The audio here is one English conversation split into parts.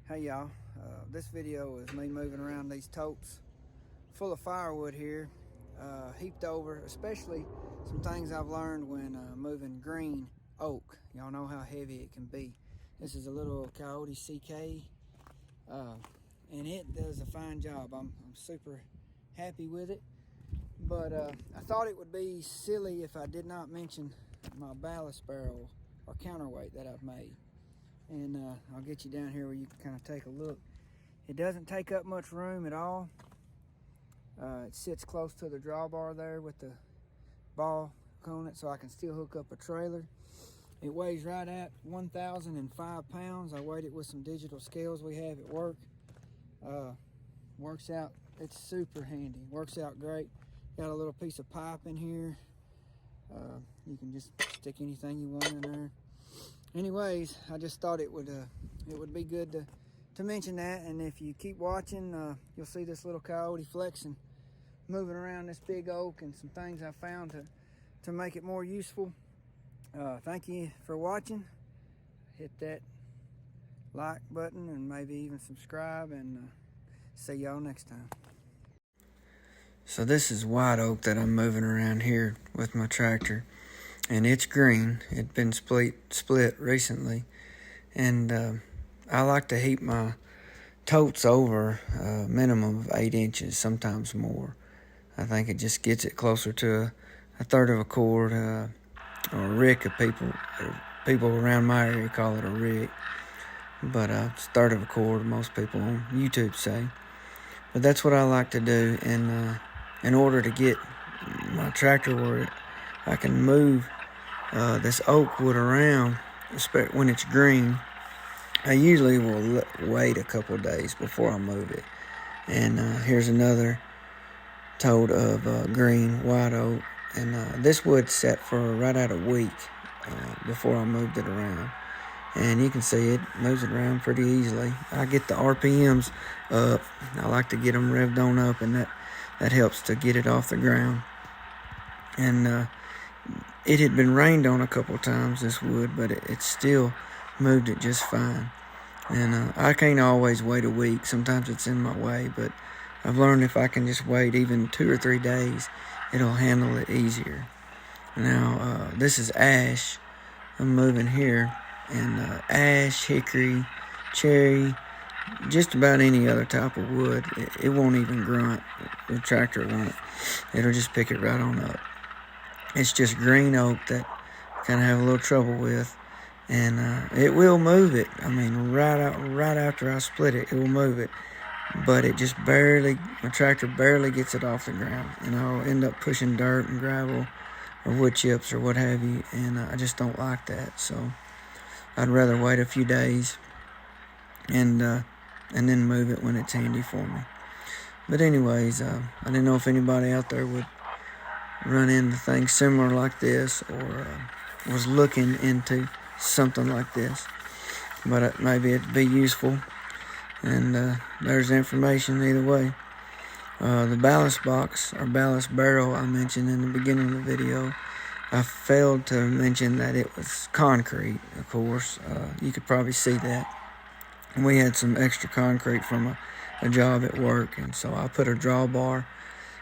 Hey y'all, this video is me moving around these totes full of firewood here, heaped over, especially some things I've learned when moving green oak. Y'all know how heavy it can be. This is a little Kioti CK, and it does a fine job. I'm super happy with it, but I thought it would be silly if I did not mention my ballast barrel or counterweight that I've made. And I'll get you down here where you can kind of take a look. It doesn't take up much room at all. It sits close to the drawbar there with the ball on it, so I can still hook up a trailer. It weighs right at 1,005 pounds. I weighed it with some digital scales we have at work. Works out, it's super handy. Works out great. Got a little piece of pipe in here. You can just stick anything you want in there. Anyways, I just thought it would be good to mention that, and if you keep watching, you'll see this little coyote flexing, moving around this big oak, and some things I found to make it more useful. Thank you for watching. Hit that like button and maybe even subscribe, and see y'all next time. So this is white oak that I'm moving around here with my tractor. And it's green. It'd been split recently, and I like to heap my totes over a minimum of 8 inches, sometimes more. I think it just gets it closer to a third of a cord, or a rick. People around my area call it a rick, but it's a third of a cord. Most people on YouTube say, but that's what I like to do. And in order to get my tractor where I can move this oak wood around, especially when it's green, I usually will wait a couple of days before I move it. And here's another tote of green white oak, and this wood sat for right at a week before I moved it around. And you can see it moves it around pretty easily. I get the RPMs up. I like to get them revved on up, and that helps to get it off the ground. And it had been rained on a couple times, this wood, but it still moved it just fine. And I can't always wait a week. Sometimes it's in my way, but I've learned if I can just wait even 2 or 3 days, it'll handle it easier. Now, this is ash I'm moving here, and ash, hickory, cherry, just about any other type of wood, it won't even grunt. The tractor won't. It'll just pick it right on up. It's just green oak that I kind of have a little trouble with, and it will move it. I mean, right after I split it, it will move it, but it just my tractor barely gets it off the ground, and I'll end up pushing dirt and gravel or wood chips or what have you, and I just don't like that. So I'd rather wait a few days and then move it when it's handy for me. But anyways, I didn't know if anybody out there would run into things similar like this, or was looking into something like this, but maybe it'd be useful. And there's the information either way. The ballast box or ballast barrel I mentioned in the beginning of the video, I failed to mention that it was concrete. Of course, you could probably see that. And we had some extra concrete from a job at work, and so I put a drawbar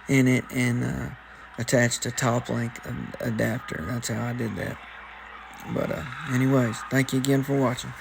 in it and attached a top link adapter. That's how I did that. But anyways, thank you again for watching.